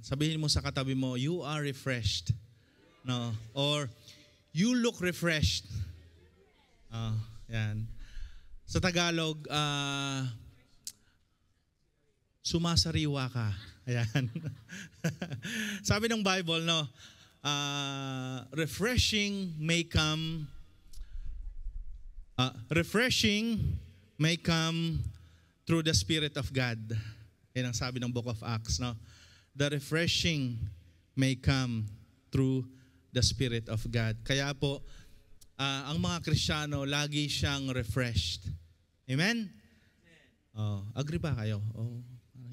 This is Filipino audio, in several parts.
Sabihin mo sa katabi mo, you are refreshed. No? Or, you look refreshed. Yan. Sa Tagalog, sumasariwa ka. Ayan. Sabi ng Bible, no, refreshing may come through the Spirit of God. Yan ang sabi ng Book of Acts, no? The refreshing may come through the Spirit of God. Kaya po, ang mga Kristiyano, lagi siyang refreshed. Amen? Agree ba kayo?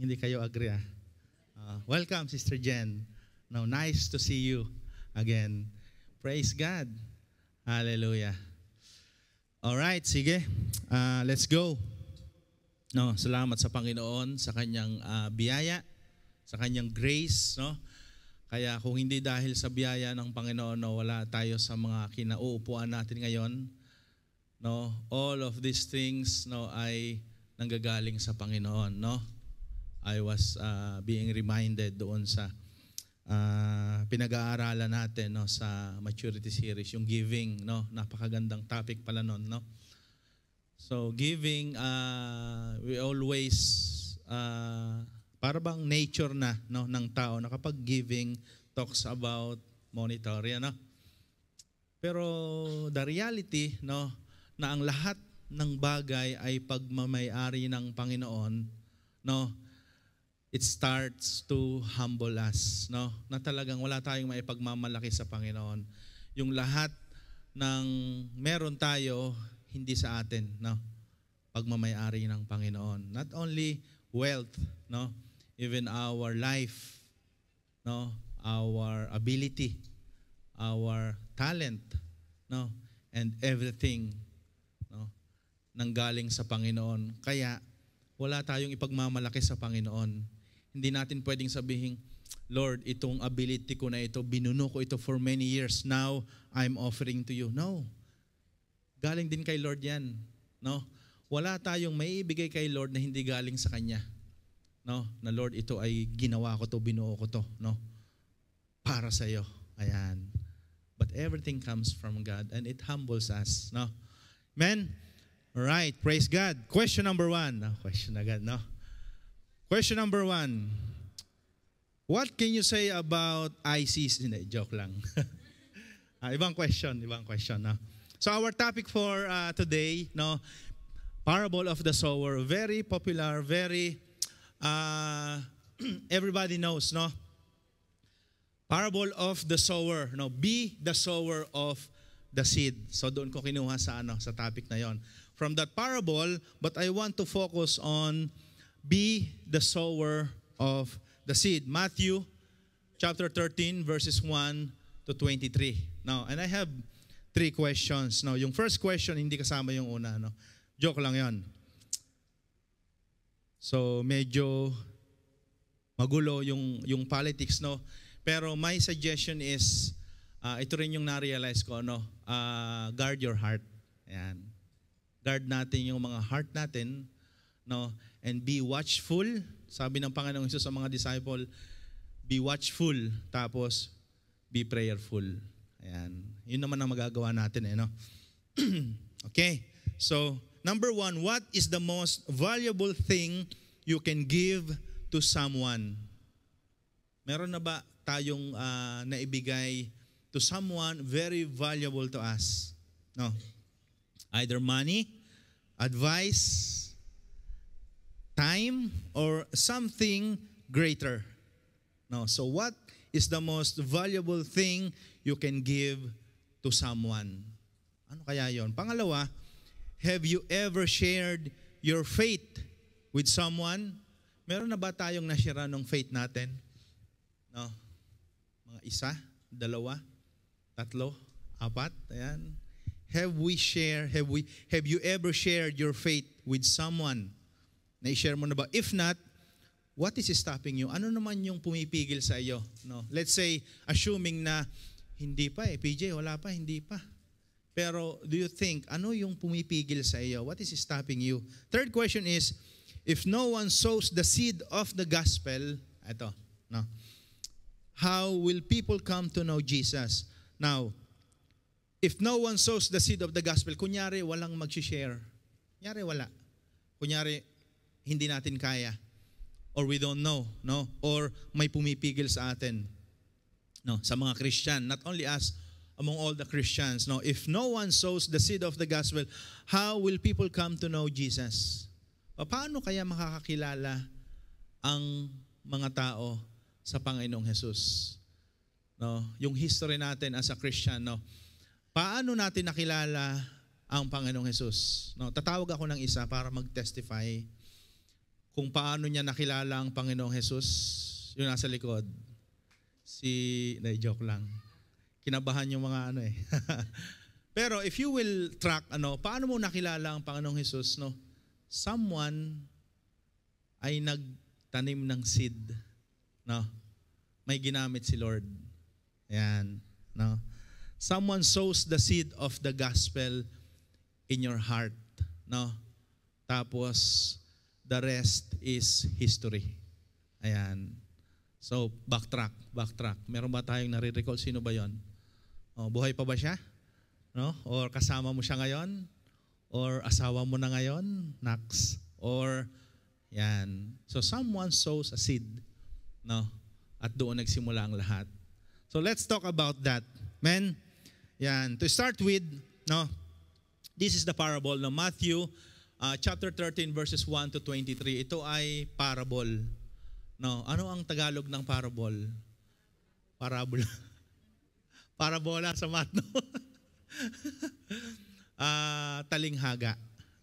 Hindi kayo agree, welcome, Sister Jen. No, nice to see you again. Praise God. Hallelujah. Alright, sige. Let's go. No, salamat sa Panginoon, sa kanyang biyaya, sa kanyang grace, no? Kaya kung hindi dahil sa biyaya ng Panginoon, no, wala tayo sa mga kinauupuan natin ngayon. No, all of these things, no, ay nanggagaling sa Panginoon, no? I was being reminded doon sa pinag-aaralan natin, no, sa maturity series, yung giving, no? Napakagandang topic pala noon, no? So giving, we always para bang nature na, no, ng tao na kapag giving talks about monetary, no? Pero the reality, no, na ang lahat ng bagay ay pagmamay-ari ng Panginoon, no? It starts to humble us, no? Na talagang wala tayong maipagmamalaki sa Panginoon. Yung lahat ng meron tayo hindi sa atin, no? Pagmamay-ari ng Panginoon. Not only wealth, no? Even our life, no, our ability, our talent, no, and everything, no, nanggaling sa Panginoon. Kaya wala tayong ipagmamalaki sa Panginoon. Hindi natin pwedeng sabihin, Lord, itong ability ko na ito, binuno ko ito for many years. Now, I'm offering to you. No. Galing din kay Lord yan, no. Wala tayong maibigay kay Lord na hindi galing sa Kanya. No, na Lord, ito ay ginawa ko to, binuo ko to, no, para sa iyo. Ayan. But everything comes from God and it humbles us, no. Amen. All right, praise God. Question number 1. Question agad, no. Question number 1. What can you say about ICs? Hindi, joke lang. Ibang question, no. So our topic for today, no, parable of the sower, very popular, very everybody knows, no? Parable of the sower, no? Be the sower of the seed. So doon ko kinuha sa sa topic na 'yon. From that parable, but I want to focus on be the sower of the seed. Matthew chapter 13 verses 1 to 23. Now, and I have 3 questions. No, yung first question hindi kasama yung una, no. Joke lang 'yon. So medyo magulo yung politics, no. Pero my suggestion is ito rin yung na-realize ko, no. Guard your heart. Ayan. Guard natin yung mga heart natin, no, and be watchful. Sabi ng Panginoong Hesus sa mga disciple, be watchful, tapos be prayerful. Ayan. Yun naman ang magagawa natin, no. Okay. So, number 1, what is the most valuable thing you can give to someone? Meron na ba tayong naibigay to someone very valuable to us? No. Either money, advice, time, or something greater. No. So what is the most valuable thing you can give to someone? Ano kaya yon? Pangalawa, have you ever shared your faith with someone? Meron na ba tayong na-share ng faith natin? No? Mga 1, 2, 3, 4, ayan. Have you ever shared your faith with someone? Na-share mo na ba? If not, what is stopping you? Ano naman yung pumipigil sa iyo? No? Let's say, assuming na hindi pa PJ, wala pa, hindi pa. Pero do you think, ano yung pumipigil sa iyo? What is stopping you? Third question is, if no one sows the seed of the gospel, ito, no? how will people come to know Jesus? Now, if no one sows the seed of the gospel, kunyari walang mag-share. Kunyari wala. Kunyari hindi natin kaya. Or we don't know, no? Or may pumipigil sa atin. No, sa mga Christian, not only us, among all the Christians, no? If no one sows the seed of the gospel, how will people come to know Jesus? Paano kaya makakakilala ang mga tao sa Panginoong Jesus? No, yung history natin as a Christian, no? Paano natin nakilala ang Panginoong Jesus? No, tatawag ako ng isa para mag-testify kung paano niya nakilala ang Panginoong Jesus. Yung nasa likod. Joke lang. Kinabahan yung mga ano eh. Pero if you will track, paano mo nakilala ang Panginoong Jesus, no? Someone ay nagtanim ng seed, no? May ginamit si Lord. Ayan, no? Someone sows the seed of the gospel in your heart, no? Tapos the rest is history. Ayan. So, backtrack. Meron ba tayong nare-recall? Sino ba yon? Oh, buhay pa ba siya? No? Or kasama mo siya ngayon? Or asawa mo na ngayon? Nax? Or, yan. So, someone sows a seed. No? At doon nagsimula ang lahat. So, let's talk about that. Men, yan. To start with, no? This is the parable ng Matthew chapter 13 verses 1 to 23. Ito ay parable. No, ano ang Tagalog ng parable? Parabola. Parabola sa math, no? Talinghaga.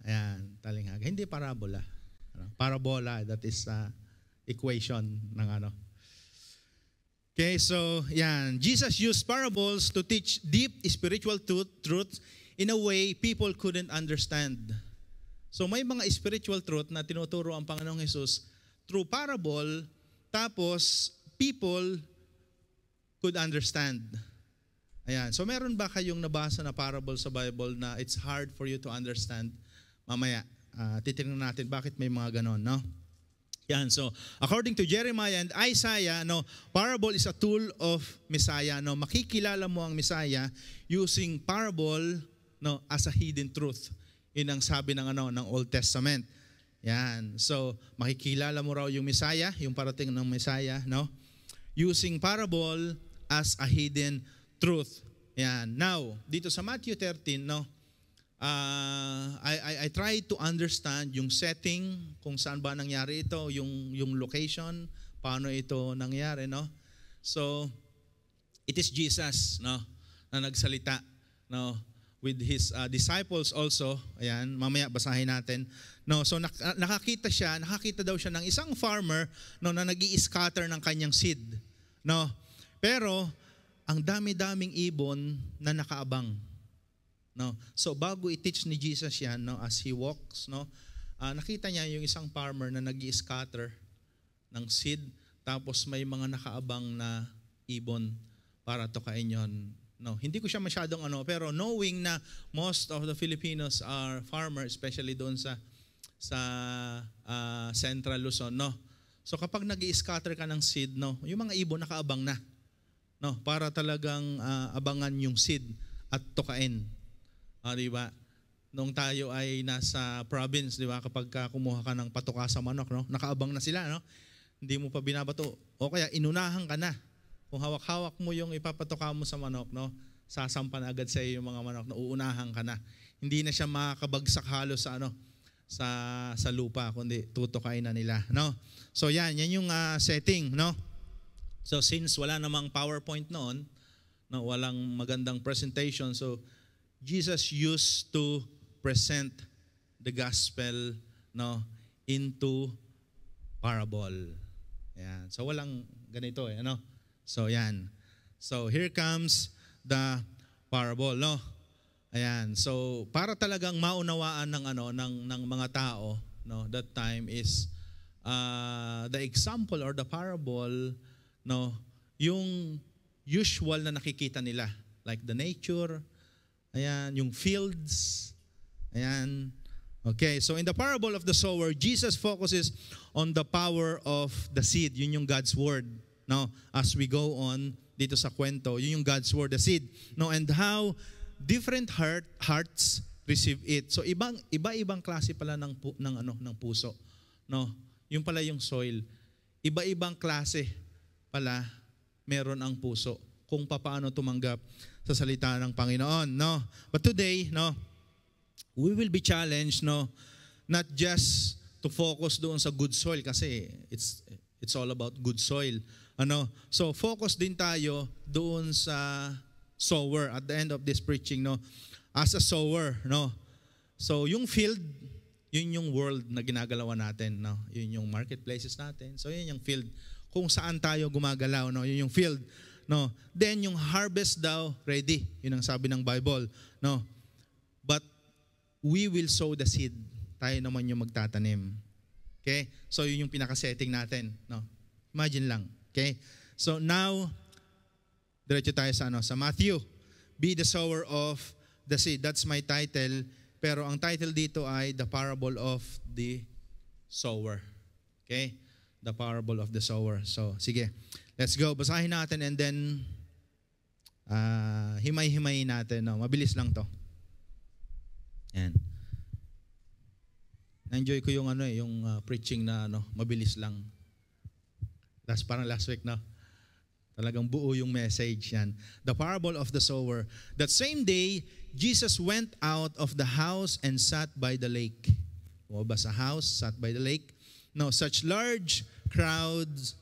Ayan, talinghaga. Hindi parabola. Parabola, that is equation ng ano. Okay, so yan. Jesus used parables to teach deep spiritual truths in a way people couldn't understand. So may mga spiritual truth na tinuturo ang Panginoong Jesus through parable, tapos people could understand. Ayan. So meron ba kayong nabasa na parable sa Bible na it's hard for you to understand? Mamaya, titingnan natin bakit may mga ganon, no? Yan. So, according to Jeremiah and Isaiah, no, parable is a tool of Messiah. No, makikilala mo ang Messiah using parable, no, as a hidden truth. Yun ang sabi ng ng Old Testament. Yan. So, makikilala mo raw yung Messiah, yung parating ng Messiah, no? Using parable as a hidden truth. Yan. Now, dito sa Matthew 13, no, I try to understand yung setting, kung saan ba nangyari ito, yung location, paano ito nangyari, no? So, it is Jesus, no, na nagsalita, no, with his disciples also. Ayan, mamaya basahin natin. No, so nakakita daw siya ng isang farmer, no, na nag-i-scatter ng kanyang seed, no. Pero ang dami-daming ibon na nakaabang. No. So bago i-teach ni Jesus 'yan, no, as he walks, no, nakita niya yung isang farmer na nag-i-scatter ng seed, tapos may mga nakaabang na ibon para tukain 'yon. No, hindi ko siya masyadong pero knowing na most of the Filipinos are farmers, especially doon sa Central Luzon, no. So kapag nag-i-scatter ka ng seed, no, yung mga ibon nakaabang na, no, para talagang abangan yung seed at tukain. Di ba? Nung tayo ay nasa province, di ba, kapag kumuha ka ng patuka sa manok, no, nakaabang na sila, no. Hindi mo pa binabato, o kaya inunahan ka na. Kung hawak-hawak mo yung ipapatuka mo sa manok, no, sasampa na agad sa iyo yung mga manok na uunahan ka na. Hindi na siya makakabagsak halos sa lupa, kundi tutukain na nila, no. So yan yung setting, no. So since wala namang PowerPoint noon, no, walang magandang presentation, so Jesus used to present the gospel, no, into parable. Yan. So walang ganito ano. So yan. So here comes the parable, no. Ayan. So para talagang maunawaan ng mga tao, no, that time is the example or the parable, no, yung usual na nakikita nila, like the nature, ayan, yung fields, ayan. Okay, so in the parable of the sower, Jesus focuses on the power of the seed. Yun yung God's word, no, as we go on dito sa kwento. Yun yung God's word, the seed, no, and how different hearts receive it. So iba-ibang klase pala ng puso, no. Yung pala yung soil. Iba-ibang klase pala meron ang puso kung paano tumanggap sa salita ng Panginoon, no. But today, no, we will be challenged, no, not just to focus doon sa good soil kasi it's all about good soil. So focus din tayo doon sa sower at the end of this preaching, no. As a sower, no. So yung field, yun yung world na ginagalawan natin, no. Yun yung marketplaces natin. So yun yung field kung saan tayo gumagalaw, no. Yun yung field, no. Then yung harvest daw ready. Yun ang sabi ng Bible, no. But we will sow the seed. Tayo naman yung magtatanim. Okay? So yun yung pinaka-setting natin, no. Imagine lang, okay? So now diretso tayo sa Matthew. Be the sower of the seed. That's my title. Pero ang title dito ay The Parable of the Sower. Okay? The Parable of the Sower. So sige. Let's go. Basahin natin and then himay-himayin natin, no. Mabilis lang 'to. Yan. Na-enjoy ko yung yung preaching na mabilis lang. Parang last week, no? Talagang buo yung message yan. The parable of the sower. That same day, Jesus went out of the house and sat by the lake. Lumabas sa house, sat by the lake. No, such large crowds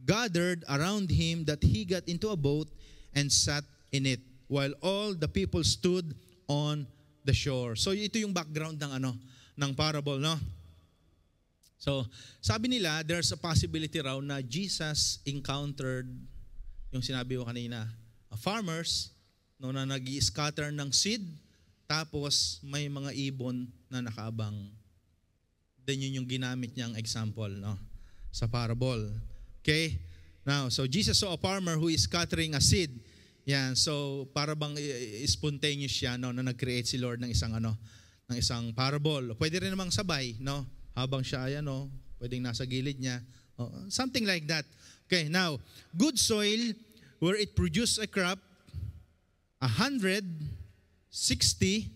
gathered around him that he got into a boat and sat in it, while all the people stood on the shore. So ito yung background ng parable, no? So, sabi nila, there's a possibility raw na Jesus encountered, yung sinabi ko kanina, farmers, no, na nag-i-scatter ng seed, tapos may mga ibon na nakaabang. Then yun yung ginamit niyang example, no, sa parable. Okay? Now, so Jesus saw a farmer who is scattering a seed. Yan, so para bang spontaneous siya, no, na nag-create si Lord ng isang parable. Pwede rin namang sabay, no? Habang siya ay pwedeng nasa gilid niya. Something like that. Okay, now, good soil where it produces a crop 100, 60,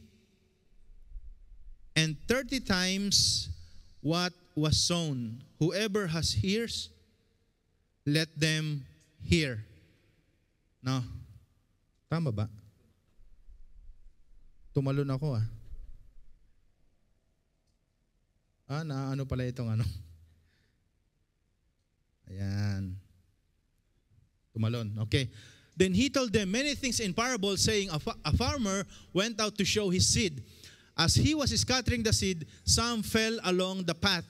and 30 times what was sown. Whoever has ears, let them hear. No? Tama ba? Tumalon ako ano pala itong Ayan. Tumalon. Okay. Then he told them many things in parables, saying, a farmer went out to show his seed. As he was scattering the seed, some fell along the path,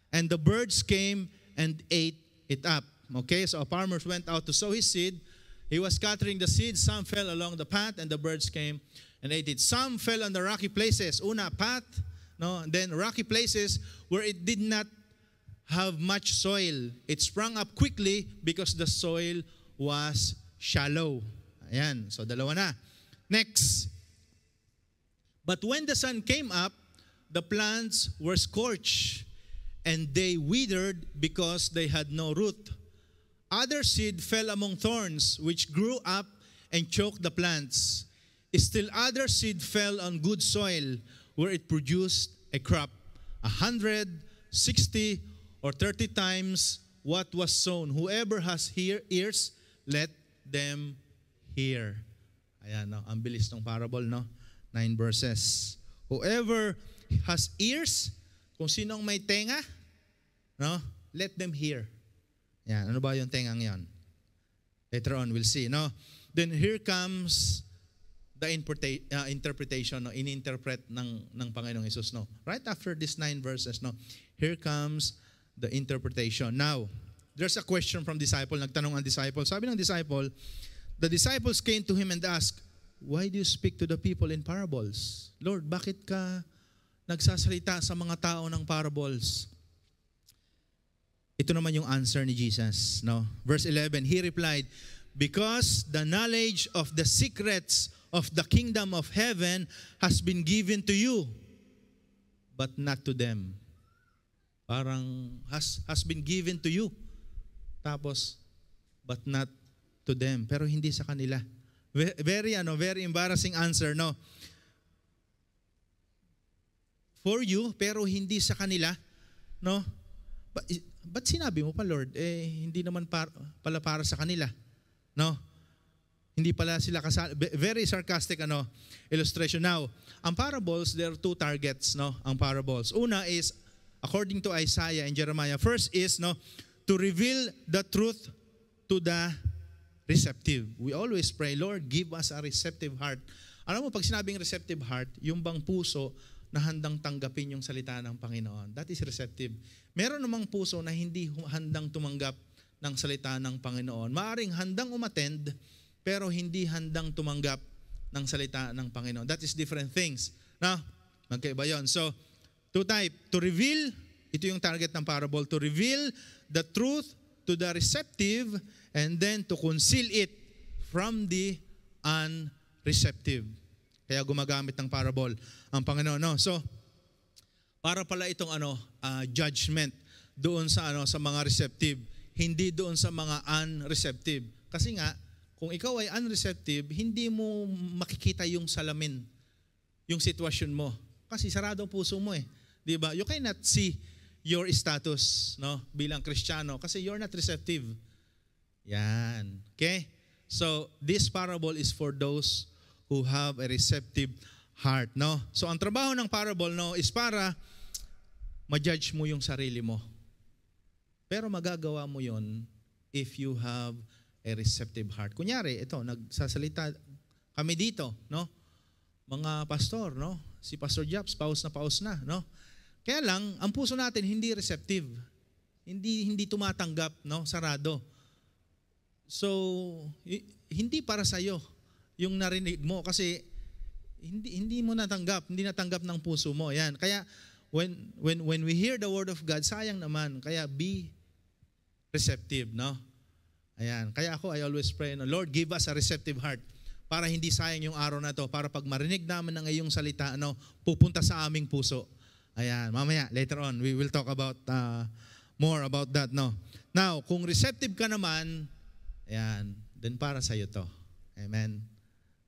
and the birds came and ate it up. Okay, so a farmer went out to sow his seed. He was scattering the seed. Some fell along the path, and the birds came and ate it. Some fell on the rocky places. Una, path. No, and then rocky places where it did not have much soil. It sprang up quickly because the soil was shallow. Ayan, so dalawa na. Next. But when the sun came up, the plants were scorched, and they withered because they had no root. Other seed fell among thorns, which grew up and choked the plants. Still other seed fell on good soil, where it produced a crop 100, 60, or 30 times what was sown. Whoever has ears, let them hear. Ayan, no? Ang bilis ng parable, no? 9 verses. Whoever has ears, kung sinong may tenga, no? Let them hear. Yan, ano ba yung tengang yan? Later on, we'll see, no? Then here comes the interpretation, no? Ininterpret ng Panginoong Hesus, no? Right after these 9 verses, no? Here comes the interpretation. Now, there's a question from disciple. Nagtanong ang disciple. Sabi ng disciple, the disciples came to him and asked, why do you speak to the people in parables? Lord, bakit ka nagsasalita sa mga tao ng parables? Ito naman yung answer ni Jesus, no? Verse 11, he replied, because the knowledge of the secrets of the kingdom of heaven has been given to you, but not to them. Parang has been given to you. Tapos, but not to them. Pero hindi sa kanila. Very embarrassing answer, no? For you, pero hindi sa kanila, no? Ba't sinabi mo pa, Lord? Hindi naman pala para sa kanila, no? Hindi pala sila kasali. Very sarcastic illustration. Now, ang parables, there are two targets, no? Ang parables. Una is, according to Isaiah and Jeremiah, first is, no, to reveal the truth to the receptive. We always pray, Lord, give us a receptive heart. Alam mo, pag sinabing receptive heart, yung bang puso na handang tanggapin yung salita ng Panginoon. That is receptive. Meron namang puso na hindi handang tumanggap ng salita ng Panginoon. Maaring handang umattend, pero hindi handang tumanggap ng salita ng Panginoon. That is different things. Now, magkaiba yun. So, two type. To reveal, ito yung target ng parable, to reveal the truth to the receptive and then to conceal it from the unreceptive. Kaya gumagamit ng parable ang Panginoon. No? So, para pala itong judgment doon sa sa mga receptive, hindi doon sa mga unreceptive. Kasi nga, kung ikaw ay unreceptive, hindi mo makikita yung salamin, yung sitwasyon mo. Kasi sarado ang puso mo eh. Di ba? You cannot see your status, no, bilang Kristiyano kasi you're not receptive. Yan. Okay? So, this parable is for those who have a receptive heart, no? So, ang trabaho ng parable, no, is para ma-judge mo yung sarili mo. Pero magagawa mo yon if you have a receptive heart. Kunyari, ito, nagsasalita kami dito, no? Mga pastor, no? Si Pastor Japs, paus na, no? Kaya lang, ang puso natin hindi receptive. Hindi tumatanggap, no? Sarado. So, hindi para sa iyo yung narinig mo kasi hindi mo natanggap, hindi natanggap ng puso mo. Yan. Kaya when we hear the word of God, sayang naman. Kaya be receptive, no? Ayan. Kaya ako, I always pray, no, Lord, give us a receptive heart para hindi sayang yung araw na to, para pag marinig namin ng iyong salita, pupunta sa aming puso. Ayan. Mamaya, later on, we will talk about more about that, no? Now, kung receptive ka naman, ayan, then para sa iyo to. Amen.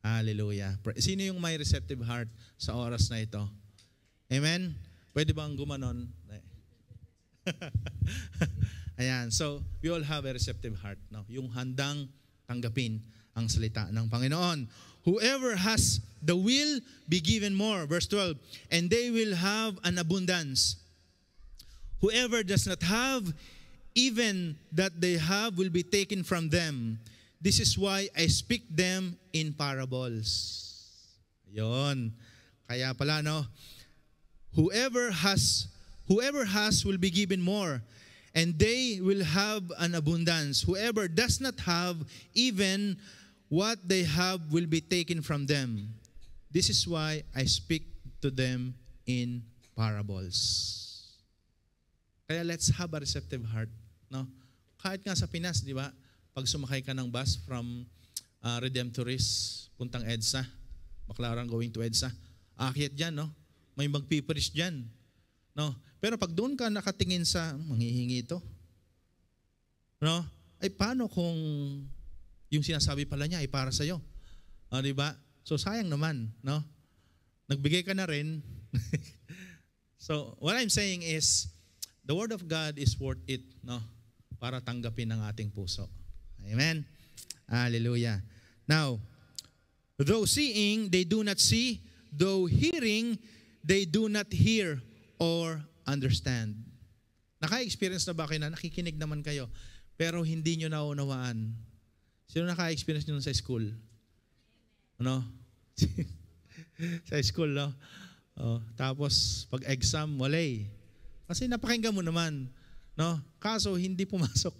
Hallelujah. Sino yung may receptive heart sa oras na ito? Amen? Pwede bang gumanon? Ayan. So, we all have a receptive heart. No? Yung handang tanggapin ang salita ng Panginoon. Whoever has the will be given more. Verse 12. And they will have an abundance. Whoever does not have, even that they have will be taken from them. This is why I speak them in parables. Yon. Kaya pala, no? Whoever has will be given more, and they will have an abundance. Whoever does not have, even what they have will be taken from them. This is why I speak to them in parables. Kaya let's have a receptive heart, no? Kahit nga sa Pinas, di ba? Pag sumakay ka ng bus from Redemptorist, puntang EDSA, Baclaran going to EDSA, aakyat dyan, no? May magpipreach dyan, no? Pero pag doon ka nakatingin sa, manghihingi ito, no? Ay paano kung yung sinasabi pala niya ay para sa'yo? Di ba? So sayang naman, no? Nagbigay ka na rin. So what I'm saying is, the Word of God is worth it, no? Para tanggapin ng ating puso. Amen. Hallelujah. Now, though seeing, they do not see. Though hearing, they do not hear or understand. Naka-experience na ba kayo na nakikinig naman kayo, pero hindi nyo naunawaan? Sino naka-experience nyo sa school? Ano? Sa school, no? Tapos, pag exam, wala eh. Kasi napakinggan mo naman. No? Kaso, hindi pumasok.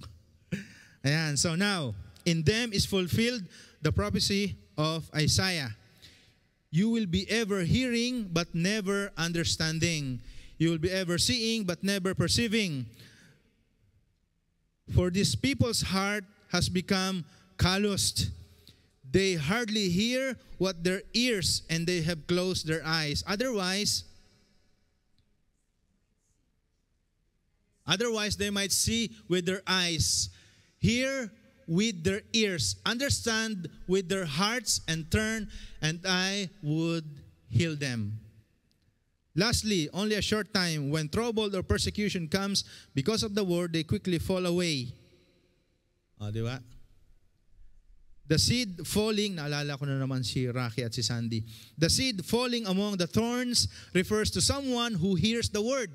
Ayan, so now, in them is fulfilled the prophecy of Isaiah. You will be ever hearing but never understanding. You will be ever seeing but never perceiving. For this people's heart has become calloused. They hardly hear what their ears, and they have closed their eyes. Otherwise, they might see with their eyes, hear with their ears, understand with their hearts, and turn, and I would heal them. Lastly, only a short time, when trouble or persecution comes because of the word, they quickly fall away. Di ba? The seed falling, naalala ko na naman si Rocky at si Sandy. The seed falling among the thorns refers to someone who hears the word.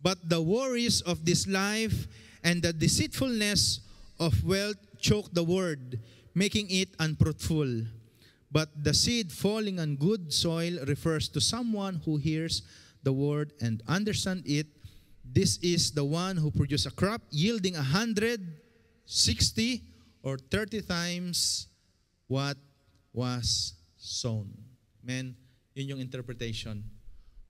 But the worries of this life and the deceitfulness of wealth choke the word, making it unfruitful. But the seed falling on good soil refers to someone who hears the word and understands it. This is the one who produces a crop yielding 100, 60, or 30 times what was sown. Amen? Yun yung interpretation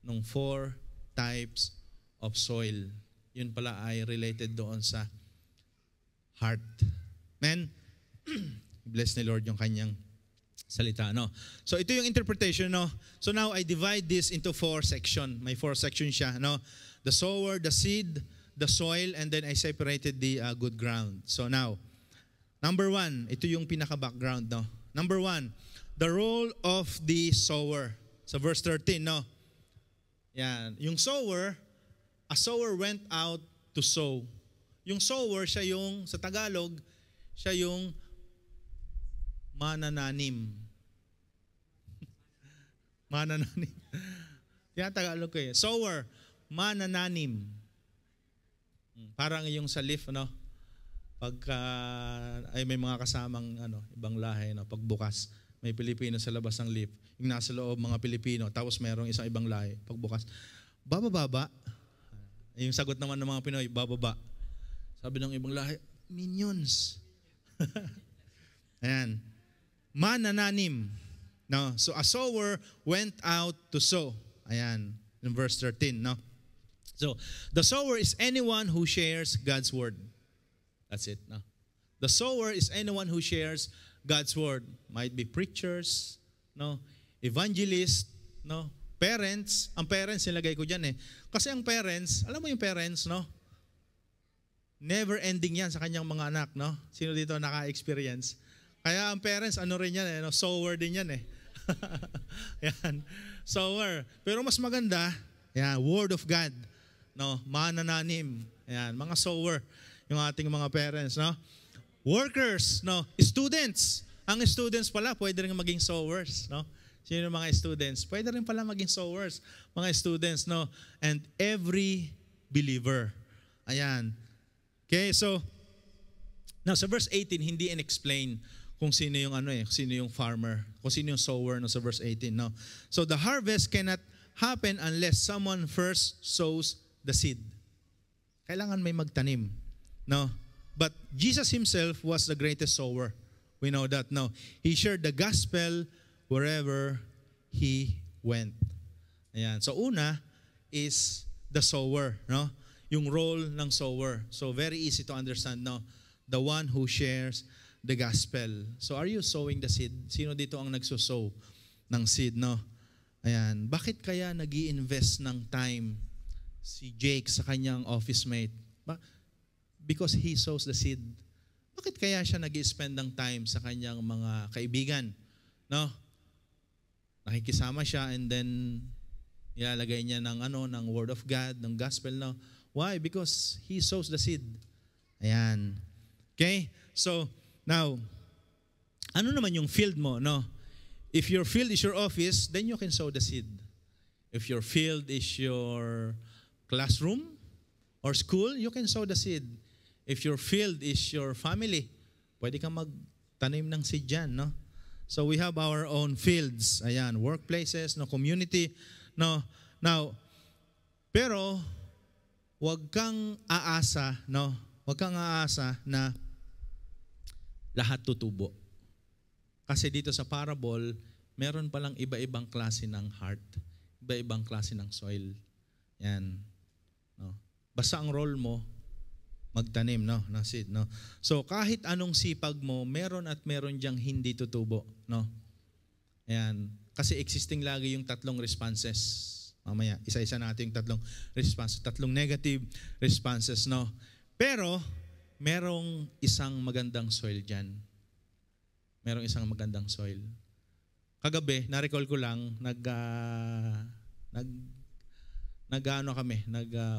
ng 4 types of soil. Yun pala ay related doon sa heart. Amen? Bless ni Lord yung kanyang salita, no? So ito yung interpretation, no? So now I divide this into 4 sections. May 4 sections siya, no? The sower, the seed, the soil, and then I separated the good ground. So now, number 1, ito yung pinaka-background, no? Number 1, the role of the sower. Sa verse 13, no? Yan. Yung sower, a sower went out to sow. Yung sower, siya yung, sa Tagalog, siya yung manananim. Manananim. Yan Tagalog ko eh. Sower, manananim. Parang yung sa leaf, no? Pagka ay may mga kasamang ibang lahi, no? Pagbukas, may Pilipino sa labas ng leaf. Yung nasa loob mga Pilipino, tapos mayroong isang ibang lahi. Pagbukas, bababa. Yung sagot naman ng mga Pinoy, bababa. Sabi ng ibang lahi, minions. Ayan. Manananim. No? So a sower went out to sow. Ayan. In verse 13. No? So the sower is anyone who shares God's word. That's it. No? The sower is anyone who shares God's word. Might be preachers, no? Evangelists, no? Parents. Ang parents, nilagay ko dyan eh. Kasi ang parents, alam mo yung parents, no? Never ending yan sa kanyang mga anak, no? Sino dito naka-experience? Kaya ang parents, ano rin yan eh, no? Sower din yan eh. Yan. Sower. Pero mas maganda, yan, word of God, no? Manananim. Yan, mga sower, yung ating mga parents, no? Workers, no? Students. Ang students pala, pwede rin maging sowers, no? Sino yung mga students? Pwede rin pala maging sowers, mga students, no? And every believer. Ayan. Okay, so, now sa verse 18, hindi in-explain kung sino yung sino yung farmer, kung sino yung sower no, sa verse 18. No? So the harvest cannot happen unless someone first sows the seed. Kailangan may magtanim. No? But Jesus himself was the greatest sower. We know that. No? He shared the gospel wherever he went. Ayan. So una is the sower. No? Yung role ng sower. So very easy to understand. No? The one who shares the gospel. So are you sowing the seed? Sino dito ang nagsosow ng seed, no? Ayan. Bakit kaya nag-i-invest ng time si Jake sa kanyang office mate? Because he sows the seed. Bakit kaya siya nag-i-spend ng time sa kanyang mga kaibigan? No? Nakikisama siya and then ilalagay niya ng ng word of God, ng gospel, no? Why? Because he sows the seed. Ayan. Okay? So, now, ano naman yung field mo, no? If your field is your office, then you can sow the seed. If your field is your classroom or school, you can sow the seed. If your field is your family, pwede kang magtanim ng seed dyan, no? So we have our own fields, ayan, workplaces, no, community, no? Now, pero, wag kang aasa, no? Wag kang aasa na lahat tutubo. Kasi dito sa parable, meron palang iba-ibang klase ng heart, iba-ibang klase ng soil. Yan. No? Basta ang role mo, magtanim, no? Ng seed, no? So kahit anong sipag mo, meron at meron diyang hindi tutubo, no? Yan. Kasi existing lagi yung 3 responses. Mamaya, isa-isa natin yung 3 responses, 3 negative responses, no? Pero, merong isang magandang soil dyan. Merong isang magandang soil. Kagabi, na-recall ko lang,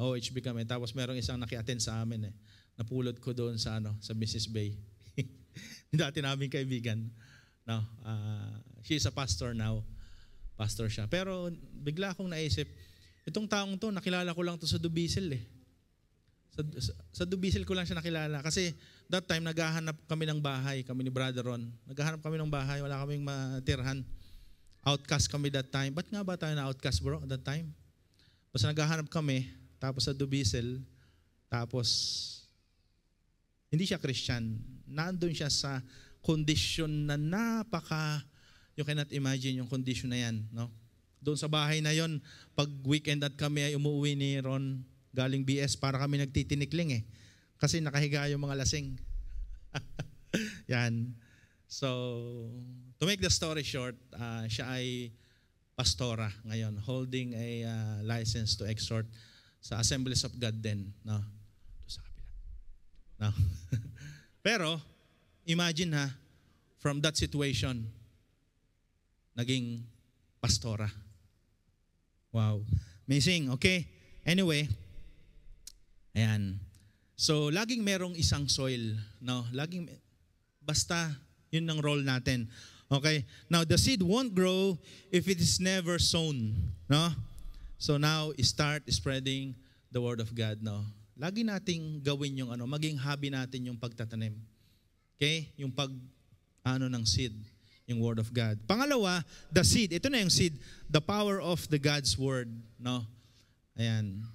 OHB kami, tapos merong isang naki-attend sa amin eh. Napulot ko doon sa Mrs. Bay. Dati naming kaibigan. No, she's a pastor now. Pastor siya. Pero bigla akong naisip, itong taong to, nakilala ko lang to sa Dubisil eh. Sa Dubisil ko lang siya nakilala. Kasi that time, naghahanap kami ng bahay, kami ni Brother Ron. Naghahanap kami ng bahay, wala kaming matirhan. Outcast kami that time. Ba't nga ba tayo na outcast bro that time? Basta naghahanap kami, tapos sa Dubisil, tapos hindi siya Christian. Nandun siya sa kondisyon na you cannot imagine yung kondisyon na yan. No? Doon sa bahay na yon, pag weekend at kami ay umuwi ni Ron, galing BS, para kami nagtitinikling eh. Kasi nakahiga yung mga lasing. Yan. So, to make the story short, siya ay pastora ngayon, holding a license to exhort sa Assemblies of God din. No? Sa kapila. No? Pero, imagine from that situation, naging pastora. Wow. Amazing. Okay. Anyway, ayan. So, laging merong isang soil. No? Basta, yun ang role natin. Okay? Now, the seed won't grow if it is never sown. No? So now, start spreading the word of God. No? Lagi nating gawin yung maging hobby natin yung pagtatanim. Okay? Yung ng seed, yung word of God. Pangalawa, the seed. Ito na yung seed. The power of the God's word. No? Ayan.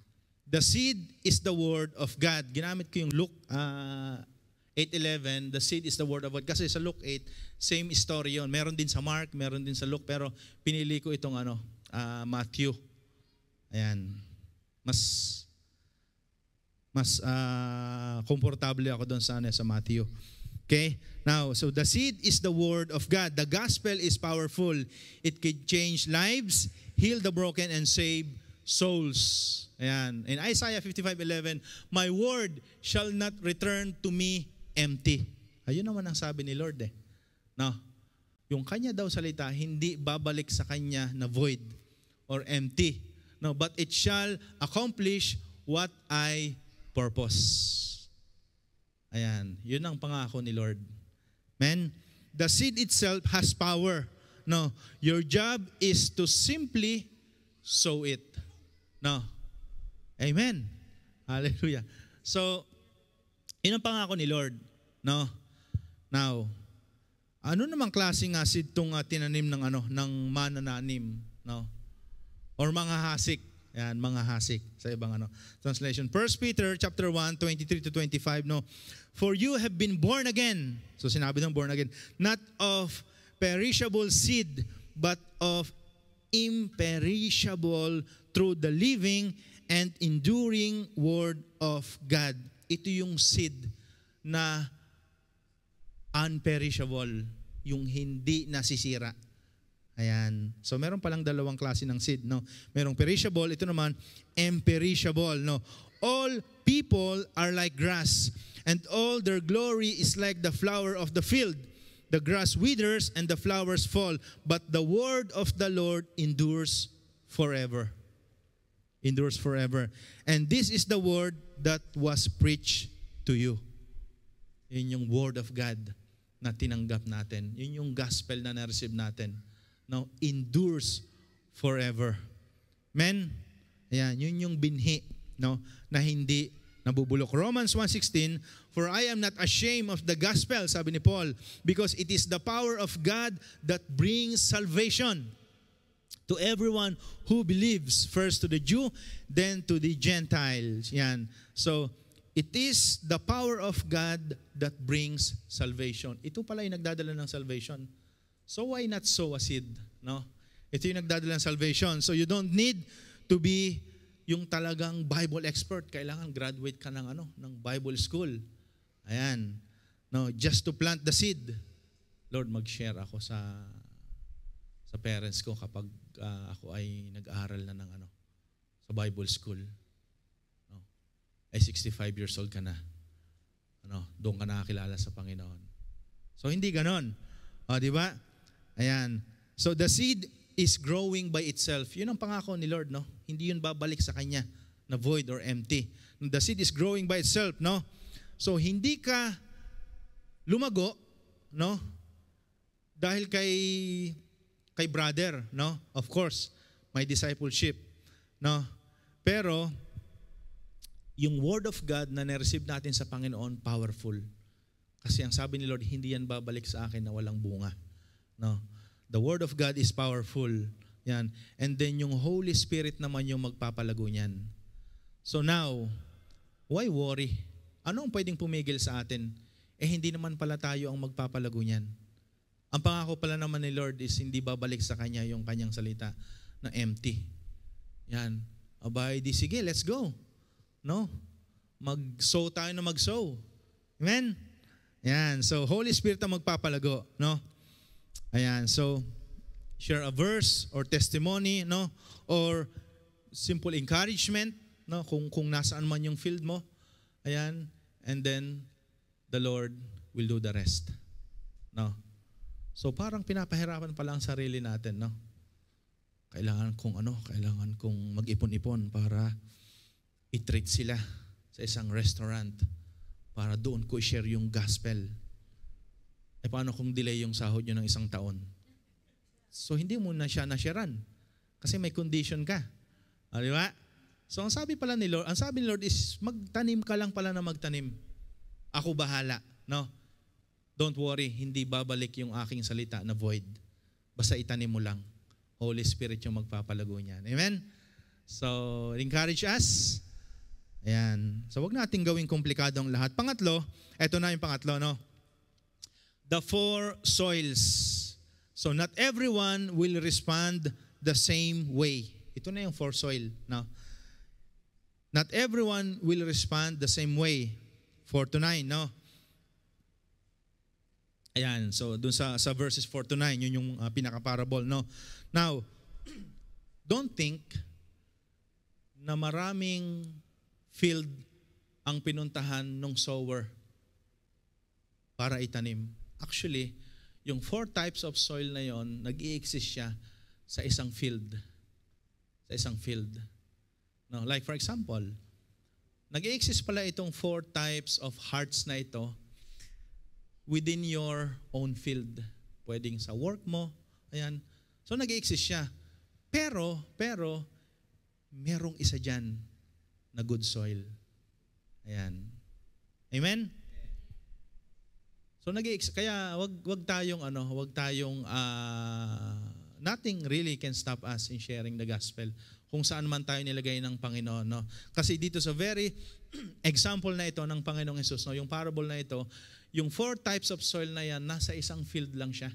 The seed is the word of God. Ginamit ko yung Luke 8:11. The seed is the word of God. Kasi sa Luke 8, same story yun. Meron din sa Mark, meron din sa Luke, pero pinili ko itong Matthew. Ayan. Mas komportable ako doon sa Matthew. Okay? Now, so the seed is the word of God. The gospel is powerful. It can change lives, heal the broken, and save souls. Ayan. In Isaiah 55:11, my word shall not return to me empty. Ayun naman ang sabi ni Lord eh. No? Yung kanya daw salita, hindi babalik sa kanya na void or empty. No, but it shall accomplish what I purpose. Ayan. Yun ang pangako ni Lord. Man, the seed itself has power. No, your job is to simply sow it. No. Amen. Hallelujah. So, yun ang pangako ni Lord. No. Now, ano namang klaseng seed itong tinanim ng manananim? No. Or mga hasik. Yan, mga hasik sa ibang translation. 1 Peter chapter 1, 23-25, no. For you have been born again. So sinabi ng born again, not of perishable seed, but of imperishable through the living and enduring word of God. Ito yung seed na unperishable, yung hindi nasisira. Ayan. So meron palang dalawang klase ng seed, no? Merong perishable, ito naman imperishable, no? All people are like grass, and all their glory is like the flower of the field. The grass withers and the flowers fall, but the word of the Lord endures forever. Endures forever. And this is the word that was preached to you. Yun yung word of God na tinanggap natin. Yun yung gospel na na-receive natin. Now, endures forever. Men, ayan, yun yung binhi, no, na hindi nabubulok. Romans 1:16, for I am not ashamed of the gospel, sabi ni Paul, because it is the power of God that brings salvation to everyone who believes, first to the Jew, then to the Gentiles. Yan. So, it is the power of God that brings salvation. Ito pala yung nagdadala ng salvation. So why not sow a seed? No? Ito yung nagdadala ng salvation. So you don't need to be yung talagang Bible expert. Kailangan graduate ka ng ng Bible school. Ayan. No, just to plant the seed. Lord, mag-share ako sa parents ko kapag ako ay nag-aaral na ng sa Bible school. No? Ay 65 years old ka na. doon ka nakakilala sa Panginoon. So hindi ganon. Di ba? Ayan. So the seed is growing by itself. Yun ang pangako ni Lord, no? Hindi yun babalik sa Kanya na void or empty. The seed is growing by itself, no? So hindi ka lumago, no? Dahil kay brother, no? Of course, may discipleship, no? Pero yung word of God na na-receive natin sa Panginoon, powerful. Kasi ang sabi ni Lord, hindi yan babalik sa akin na walang bunga. No? The word of God is powerful. Yan. And then yung Holy Spirit naman yung magpapalago niyan. So now, why worry? Ano ang pwedeng pumigil sa atin? Hindi naman pala tayo ang magpapalago niyan. Ang pangako pala naman ni Lord is hindi babalik sa Kanya yung Kanyang salita na empty. Yan. Abay, di sige, let's go. No? Mag-sow tayo na mag-sow. Amen? Ayan. So, Holy Spirit ang magpapalago. No? Ayan. So, share a verse or testimony, no? Or simple encouragement, no? Kung nasaan man yung field mo. Ayan. And then, the Lord will do the rest. No? So, parang pinapahirapan pala ang sarili natin, no? Kailangan kong mag-ipon-ipon para i-treat sila sa isang restaurant para doon ko i-share yung gospel. Paano kung delay yung sahod nyo ng 1 taon? So, hindi mo na siya na-sharean kasi may condition ka. Di ba? So, ang sabi ni Lord is, magtanim ka lang pala na magtanim. Ako bahala. No? Don't worry, hindi babalik yung aking salita na void. Basta itanim mo lang. Holy Spirit yung magpapalago niyan. Amen? So, encourage us. Ayan. So, wag nating gawing komplikado ang lahat. Pangatlo, eto na yung pangatlo, no? The 4 soils. So, not everyone will respond the same way. Ito na yung 4 soil, no? Not everyone will respond the same way. 4-9, no? Ayan. So, dun sa verses 4-9, yun yung pinaka-parable, no? Now, don't think na maraming field ang pinuntahan ng sower para itanim. Actually, yung 4 types of soil na yon, nag-i-exist siya sa isang field. Sa isang field. No, like for example, nag-i-exist pala itong 4 types of hearts na ito within your own field. Pwedeng sa work mo. Ayan. So nag-i-exist siya. Pero, merong isa dyan na good soil. Ayan. Amen? So kaya wag tayong nothing really can stop us in sharing the gospel kung saan man tayo nilagay ng Panginoon, no? Kasi dito sa very example na ito ng Panginoong Hesus, no, yung parable na ito, yung 4 types of soil na yan nasa isang field lang siya.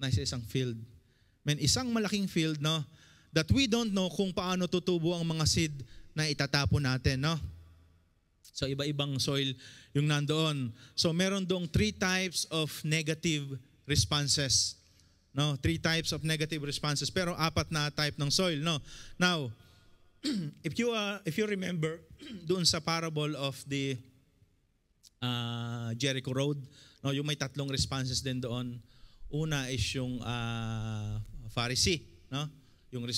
Nasa isang field. Isang malaking field, no, that we don't know kung paano tutubo ang mga seed na itatapon natin, no? So, iba-ibang soil yung nandoon. So, meron doong 3 types of negative responses. No? 3 types of negative responses. Pero 4 na type ng soil, no? Now, if you remember, doon sa parable of the Jericho Road, no, yung may 3 responses din doon. Una is yung Pharisee, no? Yung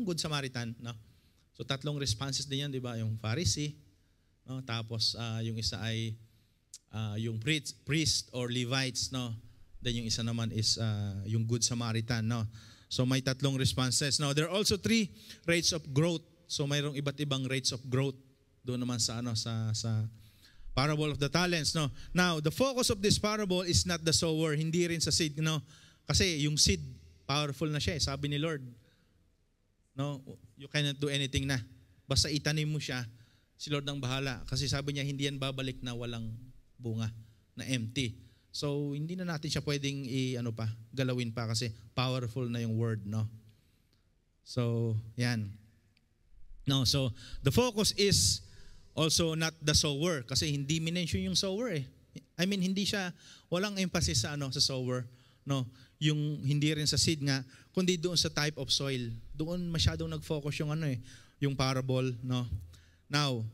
Good Samaritan, no? So 3 responses din yan, di ba? Yung Pharisee, no? Tapos yung isa ay yung priest or Levites, no? Then yung isa naman is yung Good Samaritan, no? So may 3 responses. Now, there are also 3 rates of growth. So mayroong iba't ibang rates of growth doon naman sa sa parable of the talents, no? Now, the focus of this parable is not the sower, hindi rin sa seed, no? Kasi yung seed powerful na siya, sabi ni Lord. No, you cannot do anything na. Basta itanim mo siya, si Lord ang bahala. Kasi sabi niya, hindi yan babalik na walang bunga, na empty. So, hindi na natin siya pwedeng galawin pa kasi powerful na yung word, no? So, yan. No, so, the focus is also not the sower kasi hindi minention yung sower eh. Walang emphasis sa sa sower, no? Yung hindi rin sa seed nga, kundi doon sa type of soil. Doon masyadong nag-focus yung yung parable, no? Now,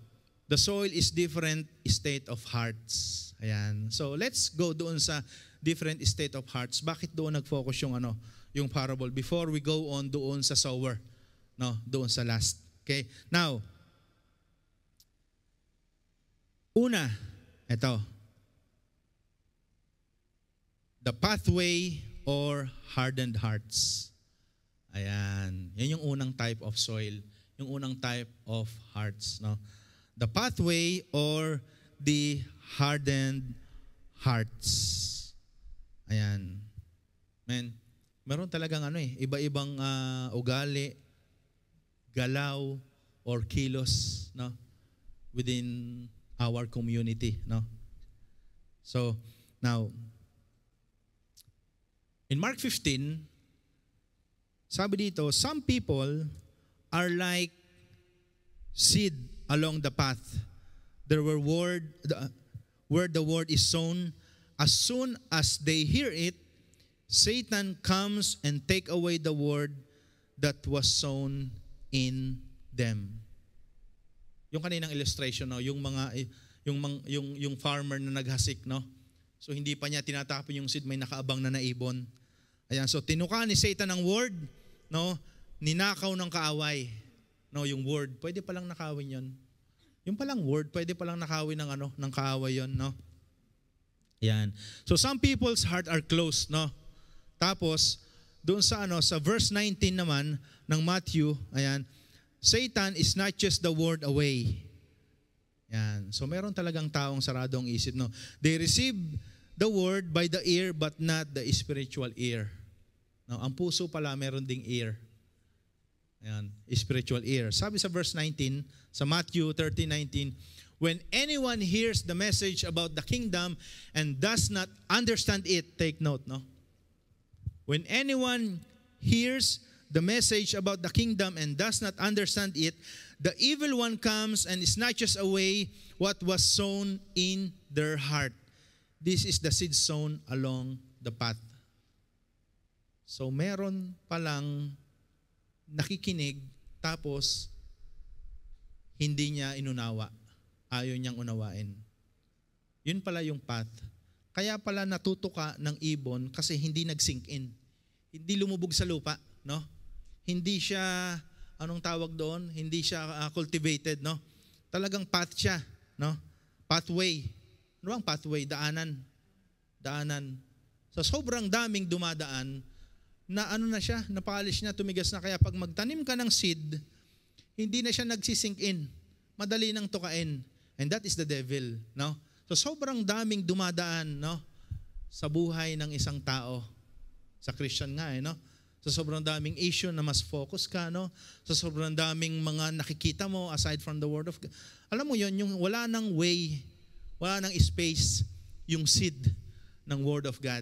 the soil is different state of hearts. Ayan. So let's go doon sa different state of hearts. Bakit doon nag-focus yung parable before we go on doon sa sower, no, doon sa last. Okay? Now, una, ito. The pathway or hardened hearts. Ayan. Yan yung unang type of soil, yung unang type of hearts, no? The pathway or the hardened hearts. Ayan. Men, meron talagang iba-ibang ugali, galaw, or kilos, no, within our community, no. So, now, in Mark 15, sabi dito, some people are like seed along the path. There were where the word is sown. As soon as they hear it, Satan comes and take away the word that was sown in them. Yung kaninang illustration, no, yung farmer na naghasik, no. So hindi pa niya tinatapon yung seed, may nakaabang na naibon. Ayan, so tinuka ni Satan ang word, no, ninakaw ng kaaway. No, yung word, pwede palang nakawin 'yon. Yung palang word, pwede palang nakawin ng kaaway 'yon, no. Ayan. So some people's heart are closed, no. Tapos doon sa sa verse 19 naman ng Matthew, ayan, Satan is not just the word away. Yan. So meron talagang taong sarado ang isip, no. They receive the word by the ear but not the spiritual ear. No, ang puso pala meron ding ear. Ayan, spiritual ear. Sabi sa verse 19, sa Matthew 13:19, when anyone hears the message about the kingdom and does not understand it, take note, no? When anyone hears the message about the kingdom and does not understand it, the evil one comes and snatches away what was sown in their heart. This is the seed sown along the path. So meron palang nakikinig tapos hindi niya inunawa. Ayaw niyang unawain. Yun pala yung path. Kaya pala natutuka ng ibon kasi hindi nag-sink in. Hindi lumubog sa lupa, no? Hindi siya, anong tawag doon? Hindi siya cultivated, no? Talagang path siya, no? Pathway. Ano ang pathway? Daanan. So sobrang daming dumadaan na na siya, napolish na, tumigas na. Kaya pag magtanim ka ng seed, hindi na siya nagsisink in. Madali nang tukain. And that is the devil, no? So sobrang daming dumadaan, no, sa buhay ng isang tao. Sa Christian nga, no? So sobrang daming issue na mas focus ka, no? So sobrang daming mga nakikita mo aside from the word of God. Alam mo yon, yung wala nang way, wala nang space yung seed ng word of God.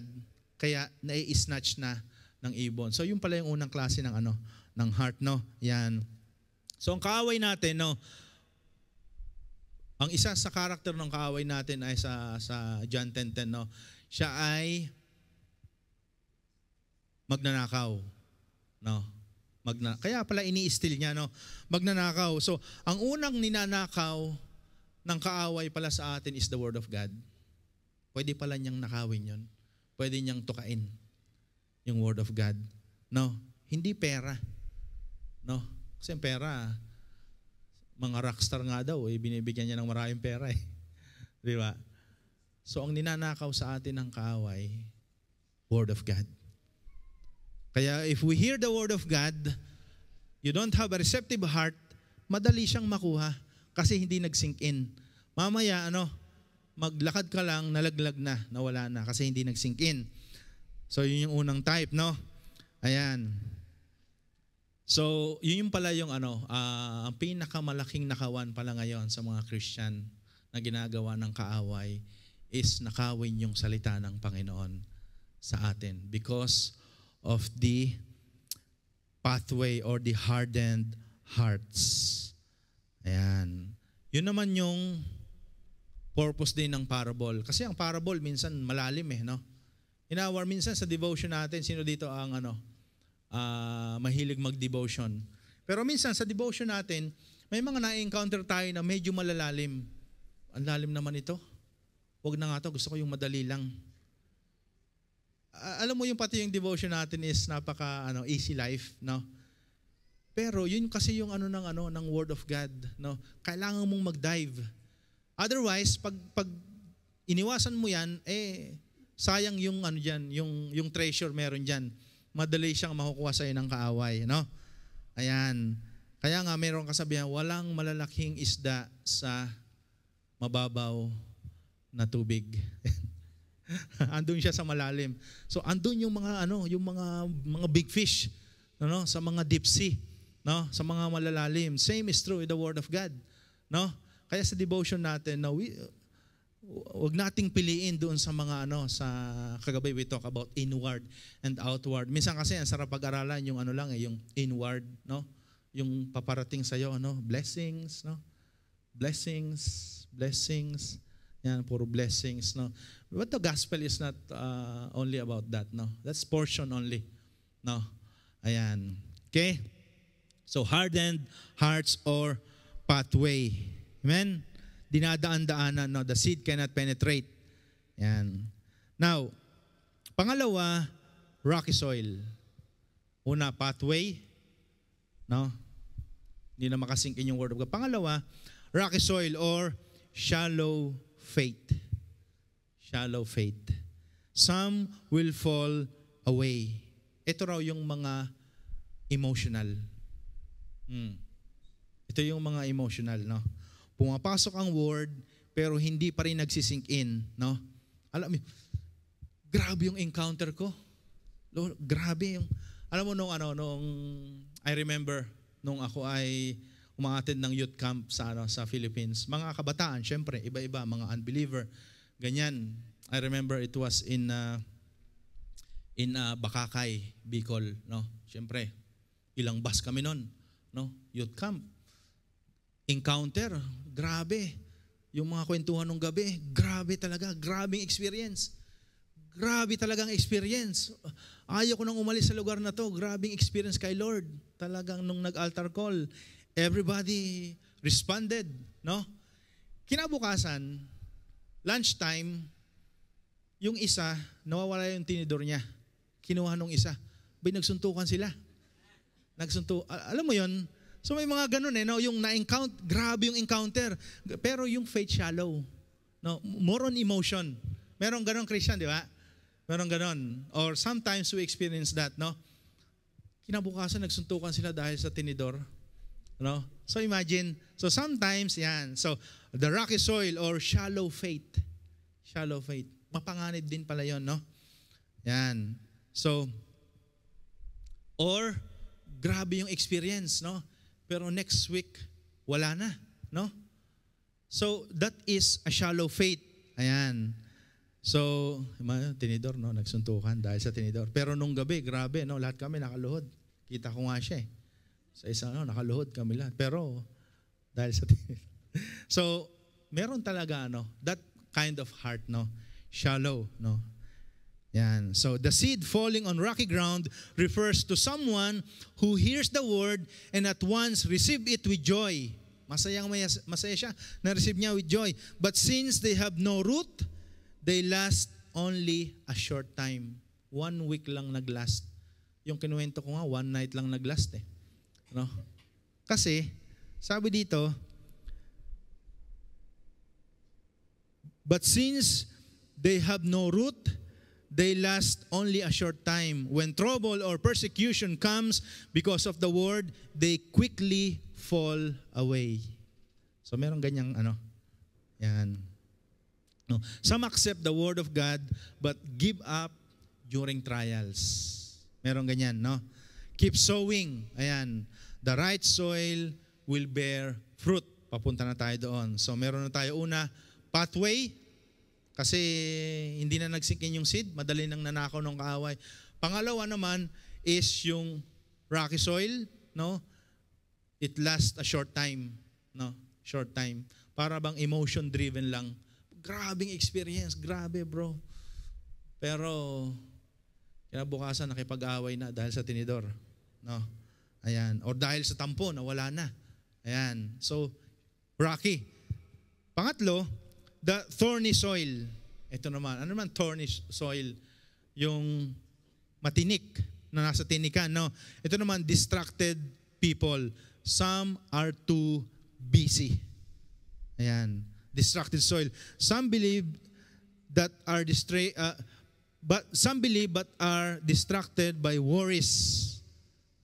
Kaya nai-snatch na ng ibon. So yung pala yung unang klase ng ng heart, no? Yan. So ang kaaway natin, no, ang isa sa karakter ng kaaway natin ay sa John 10:10, no. Siya ay magnanakaw, no. Kaya pala ini-steal niya, no. Magnanakaw. So ang unang ninanakaw ng kaaway pala sa atin is the word of God. Pwede pala niyang nakawin 'yon. Pwede niyang tukain yung word of God. No, hindi pera. No, kasi pera, mga rockstar nga daw, binibigyan niya ng maraming pera eh. Di ba? So ang ninanakaw sa atin ng kaaway, word of God. Kaya if we hear the word of God, you don't have a receptive heart, madali siyang makuha kasi hindi nag-sink in. Mamaya, maglakad ka lang, nalaglag na, nawala na kasi hindi nag-sink in. So, yun yung unang type, no? Ayan. So, yun yung pala yung ang pinakamalaking nakawan pala ngayon sa mga Christian na ginagawa ng kaaway is nakawin yung salita ng Panginoon sa atin because of the pathway or the hardened hearts. Ayan. Yun naman yung purpose din ng parable. Kasi ang parable minsan malalim no? Minsan sa devotion natin, sino dito ang mahilig mag-devotion? Pero minsan sa devotion natin, May mga na-encounter tayo na medyo malalalim. Ang lalim naman ito. Huwag na nga to, gusto ko yung madali lang. Alam mo yung pati yung devotion natin is napaka easy life, no? Pero yun kasi yung ng Word of God, no? Kailangan mong mag-dive. Otherwise, pag iniwasan mo yan, sayang yung diyan, yung treasure meron diyan. Madali siyang makukuha sa ng kaaway, no? Ayan. Kaya nga mayroong kasabihan, walang malalaking isda sa mababaw na tubig. Andun siya sa malalim. So andun yung mga mga big fish, no, sa mga deep sea, no, sa mga malalalim. Same is true with the Word of God, no? Kaya sa devotion natin, no, wag nating piliin doon sa mga sa kagabi we talk about inward and outward. Minsan kasi ang sarap pag-aralan yung yung inward, no? Yung paparating sa iyo, blessings, no? Blessings. Yan, puro blessings, no? But the gospel is not only about that, no? That's portion only, no? Ayan. Okay? So hardened hearts or pathway. Amen? Dinadaan-daanan, no? The seed cannot penetrate. Yan. Now, pangalawa, rocky soil. Una, pathway, no? Hindi na makasink in yung word of God. Pangalawa, rocky soil or shallow faith. Shallow faith. Some will fall away. Ito raw yung mga emotional. Ito yung mga emotional, no? Pumapasok ang word, pero hindi pa rin nagsisink in, no? Alam mo, grabe yung encounter ko. Grabe yung, alam mo nung I remember, nung ako ay umaatid ng youth camp sa Philippines. Mga kabataan, syempre, iba-iba, mga unbeliever, ganyan. I remember it was in Bakakay, Bicol, no? Syempre, ilang bus kami noon, no? Youth camp. Encounter, grabe. Yung mga kwentuhan ng gabi, grabe talaga, grabing experience. Grabe talagang experience. Ayaw ko nang umalis sa lugar na to. Grabing experience kay Lord. Talagang nung nag-altar call, everybody responded, no? Kinabukasan, lunchtime, yung isa, nawawala yung tinidor niya. Kinuha nung isa. Nagsuntukan sila. Alam mo yon? So may mga ganun no? Yung na-encounter, grabe yung encounter. Pero yung faith shallow. No? More on emotion. Merong ganun Christian, di ba? Merong ganun. Or sometimes we experience that, no? Kinabukasan, nagsuntukan sila dahil sa tinidor. No? So imagine, so sometimes, yan. So the rocky soil or shallow faith. Shallow faith. Mapanganib din pala yon, no? Yan. So, or grabe yung experience, no? Pero next week, wala na, no? So that is a shallow faith. Ayan. So, tinidor, no? Nagsuntukan dahil sa tinidor. Pero nung gabi, grabe, no? Lahat kami nakaluhod. Kita ko nga siya, eh. Sa isang, nakaluhod kami lahat. Pero, dahil sa tinidor. So, meron talaga, that kind of heart, no? Shallow, no? Yan. So, the seed falling on rocky ground refers to someone who hears the word and at once receive it with joy. Masaya siya, na-receive niya with joy. But since they have no root, they last only a short time. 1 week lang naglast. Yung kinuwento ko nga, 1 night lang naglast, eh. No? Kasi, sabi dito, but since they have no root, they last only a short time. When trouble or persecution comes because of the word, they quickly fall away. So meron ganyang yan. No. Some accept the word of God but give up during trials. Meron ganyan, no? Keep sowing. Ayan. The right soil will bear fruit. Papunta na tayo doon. So meron na tayo una, pathway. Kasi hindi na nagsinkin yung seed, madali nang nanakaw ng kaaway. Pangalawa naman is yung rocky soil, no? It lasts a short time, no? Short time. Para bang emotion driven lang. Grabing experience, grabe bro. Pero kinabukasan nakipag-away na dahil sa tinidor, no? Ayan, or dahil sa tampo, nawala na. Ayan. So, rocky. Pangatlo, the thorny soil. Ito naman. Ano naman thorny soil? Yung matinik na nasa tinikan. No? Ito naman, distracted people. Some are too busy. Ayan. Distracted soil. Some believe but are distracted by worries.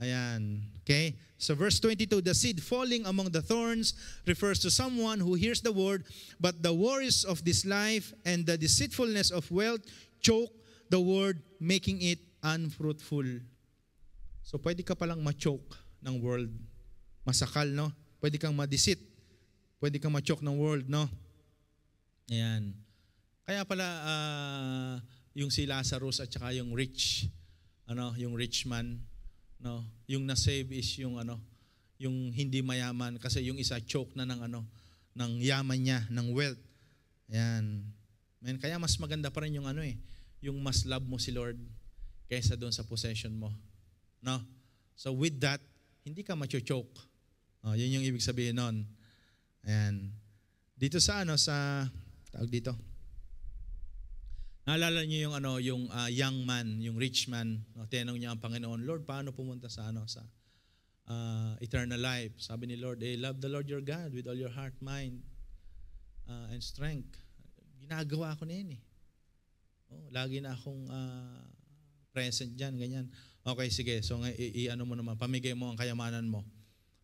Ayan. Okay? So verse 22, the seed falling among the thorns refers to someone who hears the word, but the worries of this life and the deceitfulness of wealth choke the word, making it unfruitful. So pwede ka palang ma-choke ng world. Masakal, no? Pwede kang ma-deceit. Pwede kang ma-choke ng world, no? Ayan. Kaya pala yung si Lazarus at saka yung rich man, no, yung na-save is yung yung hindi mayaman kasi yung isa choke na ng yaman niya, ng wealth. Ayan. Man, kaya mas maganda pa rin yung yung mas love mo si Lord kaysa doon sa possession mo. No? So with that, hindi ka macho-choke. Yun yung ibig sabihin nun. Ayan. Dito sa tawag dito. Naalala niyo yung yung young man, yung rich man, no? Tinanong niya ang Panginoon, Lord, paano pumunta sa sa eternal life? Sabi ni Lord, love the Lord your God with all your heart, mind, and strength. Ginagawa ko na yan eh. Lagi na akong present diyan, ganyan. Okay, sige. So ano mo naman, pamigay mo ang kayamanan mo.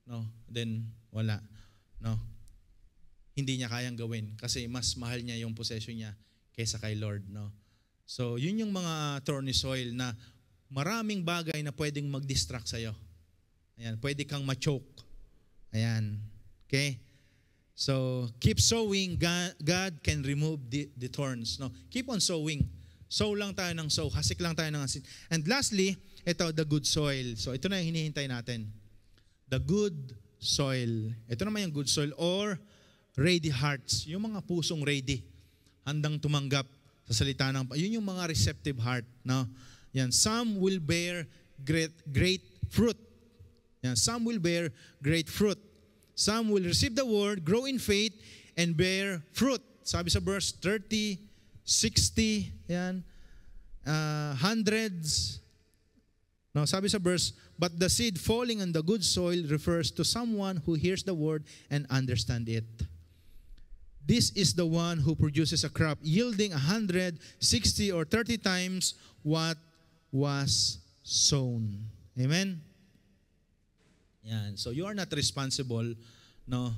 No? Then wala, no? Hindi niya kayang gawin kasi mas mahal niya yung possession niya kaysa kay Lord, no? So, yun yung mga thorny soil na maraming bagay na pwedeng mag-distract sa'yo. Ayan, pwede kang ma-choke. Ayan. Okay? So, keep sowing. God can remove the thorns, no? Keep on sowing. Sow lang tayo ng sow. Hasik lang tayo ng hasik. And lastly, ito, the good soil. So, ito na yung hinihintay natin. The good soil. Ito naman yung good soil or ready hearts. Yung mga pusong ready. Handang tumanggap sa salita ng yun yung mga receptive heart, no? Yan, some will bear great fruit. Yan, some will bear great fruit. Some will receive the word, grow in faith and bear fruit. Sabi sa verse 30, 60, yan, hundreds. No, sabi sa verse, but the seed falling on the good soil refers to someone who hears the word and understand it. This is the one who produces a crop yielding 100, 60, or 30 times what was sown. Amen? Yan. So you are not responsible, no,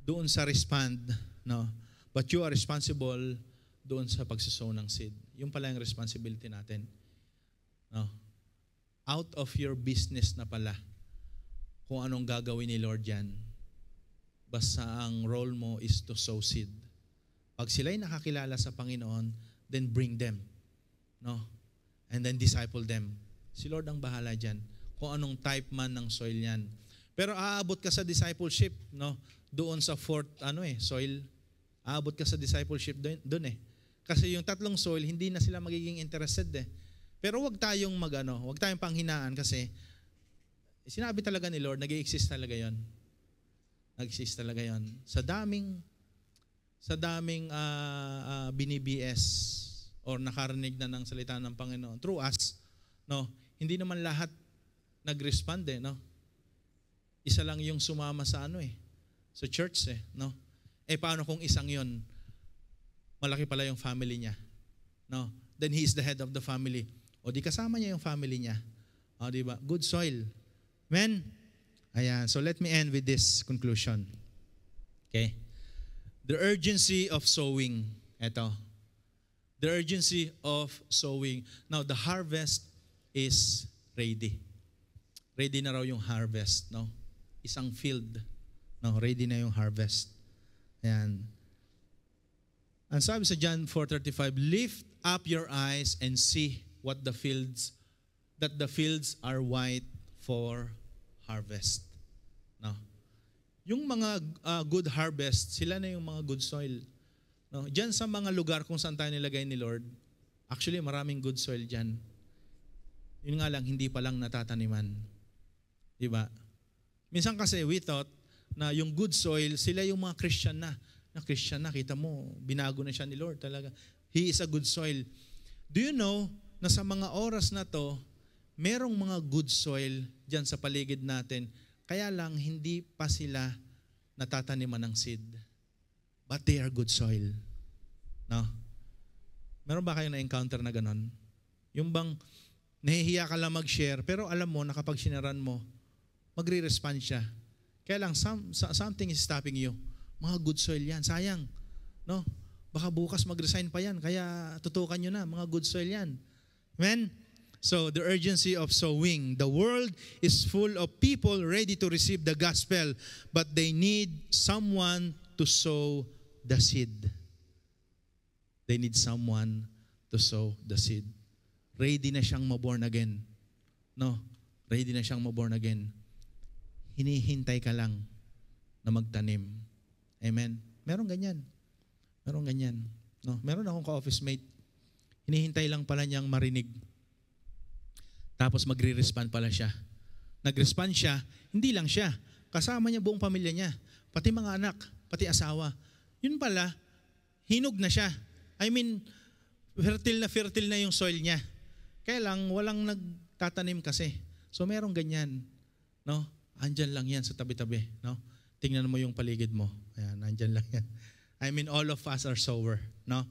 doon sa respond, no, but you are responsible doon sa pagsusow ng seed. Yung pala yung responsibility natin. No? Out of your business na pala kung anong gagawin ni Lord yan. Basta ang role mo is to sow seed. Pag sila'y nakakilala sa Panginoon, then bring them. No? And then disciple them. Si Lord ang bahala dyan. Kung anong type man ng soil yan. Pero aabot ka sa discipleship, no? Doon sa fourth, soil. Aabot ka sa discipleship doon eh. Kasi yung tatlong soil, hindi na sila magiging interested eh. Pero wag tayong wag tayong panghinaan kasi sinabi talaga ni Lord, nag-i-exist talaga yon. Nag-exist talaga yon. Sa daming bini-BS or nakarinig na ng salita ng Panginoon through us, no? Hindi naman lahat nag-respond eh, no? Isa lang yung sumama sa sa church eh, no? Paano kung isang yon? Malaki pala yung family niya. No? Then he is the head of the family. O di kasama niya yung family niya. O di ba? Good soil. Amen? Ayan. So let me end with this conclusion. Okay? The urgency of sowing. Ito. The urgency of sowing. Now, the harvest is ready. Ready na raw yung harvest, no? Isang field. No, ready na yung harvest. Ayan. Ang sabi sa John 4:35, lift up your eyes and see that the fields are white for harvest. No? Yung mga good harvest, sila na yung mga good soil. No? Diyan sa mga lugar kung saan tayo nilagay ni Lord, actually maraming good soil diyan. Yun nga lang, hindi pa lang natataniman. Diba? Minsan kasi we thought, na yung good soil, sila yung mga Christian na. Na Christian na, kita mo, binago na siya ni Lord talaga. He is a good soil. Do you know na sa mga oras na to, merong mga good soil dyan sa paligid natin, kaya lang hindi pa sila natataniman ng seed. But they are good soil. No? Meron ba kayong na-encounter na ganon? Yung bang nahihiya ka lang mag-share, pero alam mo na kapag shinaran mo, magre-respond siya. Kaya lang, something is stopping you. Mga good soil yan. Sayang. No? Baka bukas mag-resign pa yan. Kaya tutukan nyo na. Mga good soil yan. Amen? So, the urgency of sowing. The world is full of people ready to receive the gospel, but they need someone to sow the seed. They need someone to sow the seed. Ready na siyang ma-born again. No? Ready na siyang ma-born again. Hinihintay ka lang na magtanim. Amen? Meron ganyan. Meron ganyan. No? Meron akong ka-office mate. Hinihintay lang pala niyang marinig. Tapos magre-respond pala siya. Nag-respond siya, hindi lang siya. Kasama niya buong pamilya niya. Pati mga anak, pati asawa. Yun pala, hinog na siya. I mean, fertile na yung soil niya. Kaya lang, walang nagtatanim kasi. So, merong ganyan. No? Andyan lang yan sa tabi-tabi. No? Tingnan mo yung paligid mo. Ayan, andyan lang yan. I mean, all of us are sower. No?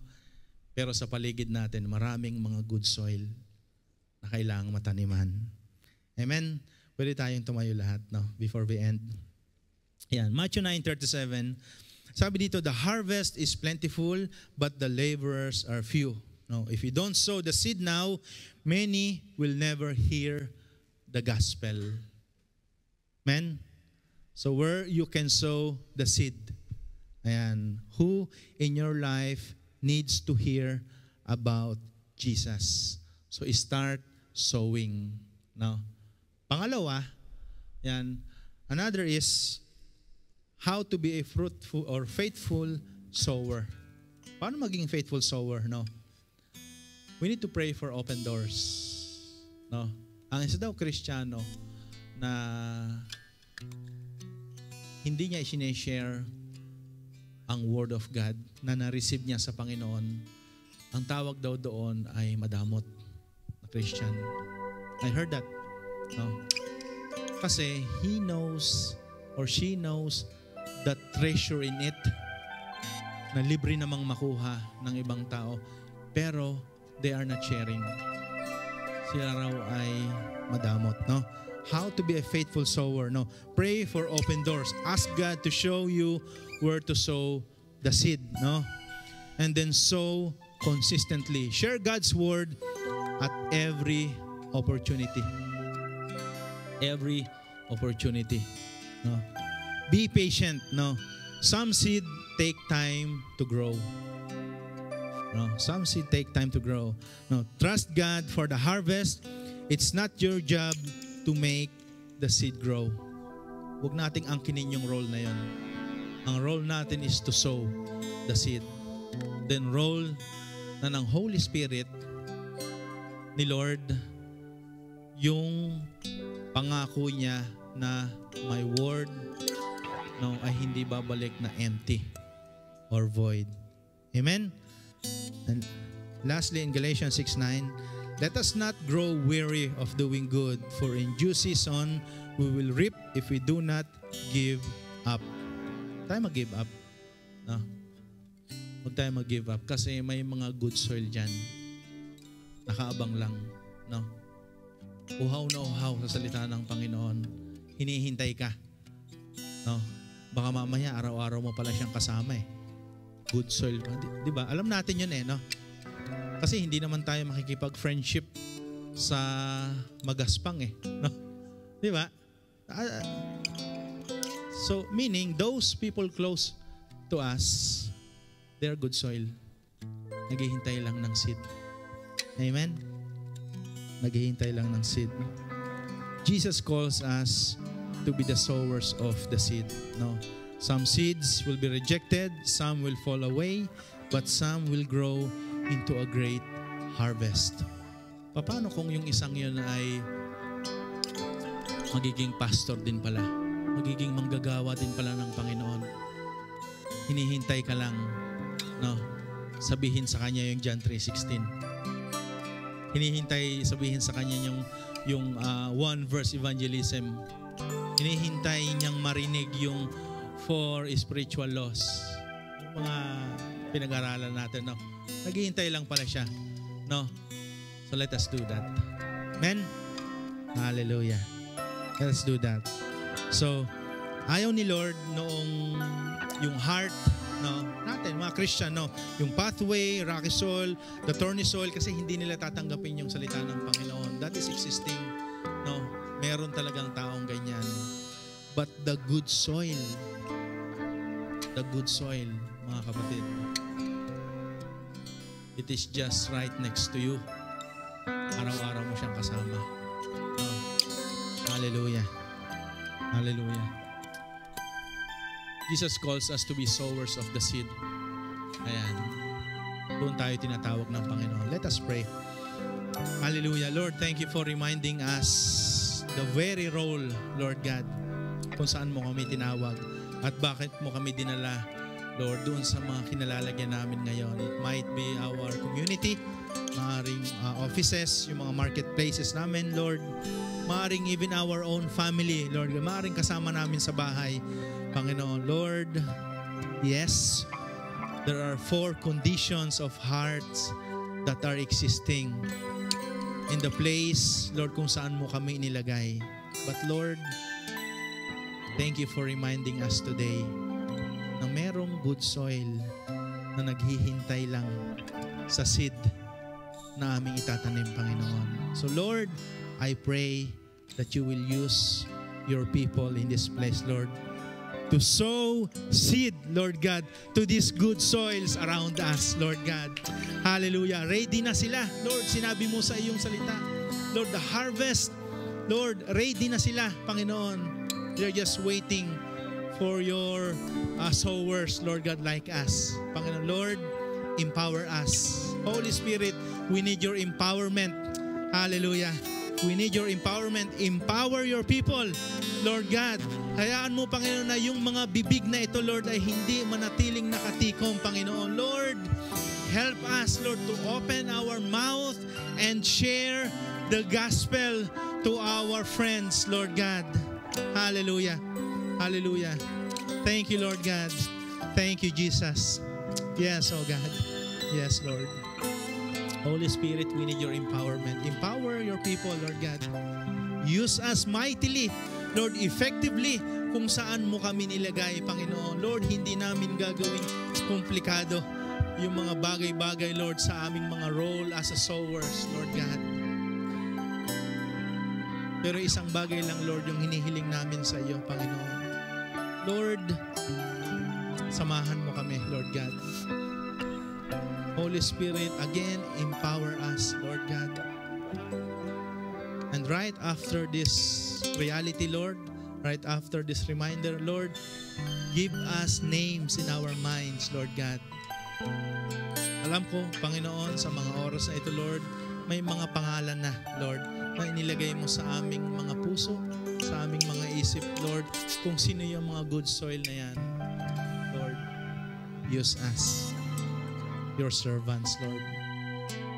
Pero sa paligid natin, maraming mga good soil na kailangang mataniman. Amen? Pwede tayong tumayo lahat, no? Before we end. Ayan, Matthew 9:37. Sabi dito, the harvest is plentiful, but the laborers are few. No, if you don't sow the seed now, many will never hear the gospel. Amen? So where you can sow the seed. Ayan, who in your life needs to hear about Jesus? So start sowing. No? Pangalawa, yan, another is how to be a fruitful or faithful sower. Paano maging faithful sower, no? We need to pray for open doors. No? Ang isa daw Kristiyano na hindi niya i-share ang Word of God na na-receive niya sa Panginoon, ang tawag daw doon ay madamot na Christian. I heard that. No? Kasi he knows or she knows the treasure in it na libre namang makuha ng ibang tao. Pero they are not sharing. Sila raw ay madamot. No? How to be a faithful sower. No? Pray for open doors. Ask God to show you where to sow the seed. No? And then sow consistently. Share God's word at every opportunity. Every opportunity. No? Be patient. No? Some seed take time to grow. No? Some seed take time to grow. No? Trust God for the harvest. It's not your job to make the seed grow. Huwag nating angkinin yung role na yon. Ang role natin is to sow the seed. Then role na ng Holy Spirit ni Lord, yung pangako niya na my word, no, ay hindi babalik na empty or void. Amen? And lastly, in Galatians 6:9, let us not grow weary of doing good, for in due season we will reap if we do not give up. Tayo mag-give up. No? Huwag tayo mag-give up kasi may mga good soil dyan. Nakaabang lang. No? Uhaw na uhaw sa salita ng Panginoon. Hinihintay ka. No? Baka mamaya araw-araw mo pala siyang kasama eh. Good soil. Di ba? Alam natin yun eh, no? Kasi hindi naman tayo makikipag-friendship sa magaspang eh. No? Di ba? So, meaning, those people close to us, they're good soil. Naghihintay lang ng seed. Amen? Naghihintay lang ng seed. Jesus calls us to be the sowers of the seed. No? Some seeds will be rejected, some will fall away, but some will grow into a great harvest. Paano kung yung isang yun ay magiging pastor din pala? magiging manggagawa din pala ng Panginoon. Hinihintay ka lang, no? Sabihin sa Kanya yung John 3:16. Hinihintay sabihin sa Kanya yung one verse evangelism. Hinihintay niyang marinig yung 4 spiritual laws. Yung mga pinag-aralan natin, no? Naghihintay lang pala siya, no? So let us do that. Amen? Hallelujah. Let us do that. So, ayaw ni Lord noong yung heart, no, natin, mga Christian, no, yung pathway, rocky soil, the thorny soil, kasi hindi nila tatanggapin yung salita ng Panginoon. That is existing, no. Meron talagang taong ganyan. But the good soil, mga kapatid, it is just right next to you. Araw-araw mo siyang kasama. No? Hallelujah. Hallelujah. Jesus calls us to be sowers of the seed. Ayan. Doon tayo tinatawag ng Panginoon. Let us pray. Hallelujah. Lord, thank you for reminding us the very role, Lord God, kung saan mo kami tinawag at bakit mo kami dinala, Lord, doon sa mga kinalalagyan namin ngayon. It might be our community, maaaring offices, yung mga marketplaces namin, Lord, maaaring even our own family, Lord, maaaring kasama namin sa bahay, Panginoon. Lord, yes, there are 4 conditions of hearts that are existing in the place, Lord, kung saan mo kami inilagay. But Lord, thank you for reminding us today na merong good soil na naghihintay lang sa seed na aming itatanim, Panginoon. So Lord, I pray that you will use your people in this place, Lord, to sow seed, Lord God, to these good soils around us, Lord God. Hallelujah. Ready na sila, Lord. Sinabi mo sa iyong salita, Lord, the harvest, Lord, ready na sila, Panginoon. They're just waiting for your sowers, Lord God, like us. Panginoon, Lord, empower us. Holy Spirit, we need your empowerment. Hallelujah. We need your empowerment. Empower your people, Lord God. Hayaan mo, Panginoon, na yung mga bibig na ito, Lord, ay hindi manatiling nakatikom, Panginoon. Lord, help us, Lord, to open our mouth and share the gospel to our friends, Lord God. Hallelujah. Hallelujah. Thank you, Lord God. Thank you, Jesus. Yes, oh God. Yes, Lord. Holy Spirit, we need your empowerment. Empower your people, Lord God. Use us mightily, Lord, effectively, kung saan mo kami nilagay, Panginoon. Lord, hindi namin gagawing komplikado yung mga bagay-bagay, Lord, sa aming mga role as a sowers, Lord God. Pero isang bagay lang, Lord, yung hinihiling namin sa iyo, Panginoon. Lord, samahan mo kami, Lord God. Holy Spirit, again, empower us, Lord God. And right after this reality, Lord, right after this reminder, Lord, give us names in our minds, Lord God. Alam ko, Panginoon, sa mga oras na ito, Lord, may mga pangalan na, Lord, na inilagay mo sa aming mga puso, sa aming mga isip, Lord, kung sino yung mga good soil na yan. Lord, use us, your servants, Lord.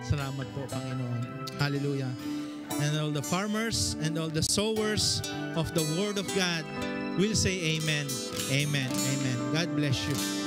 Salamat po, Panginoon. Hallelujah. And all the farmers and all the sowers of the Word of God will say amen. Amen. Amen. God bless you.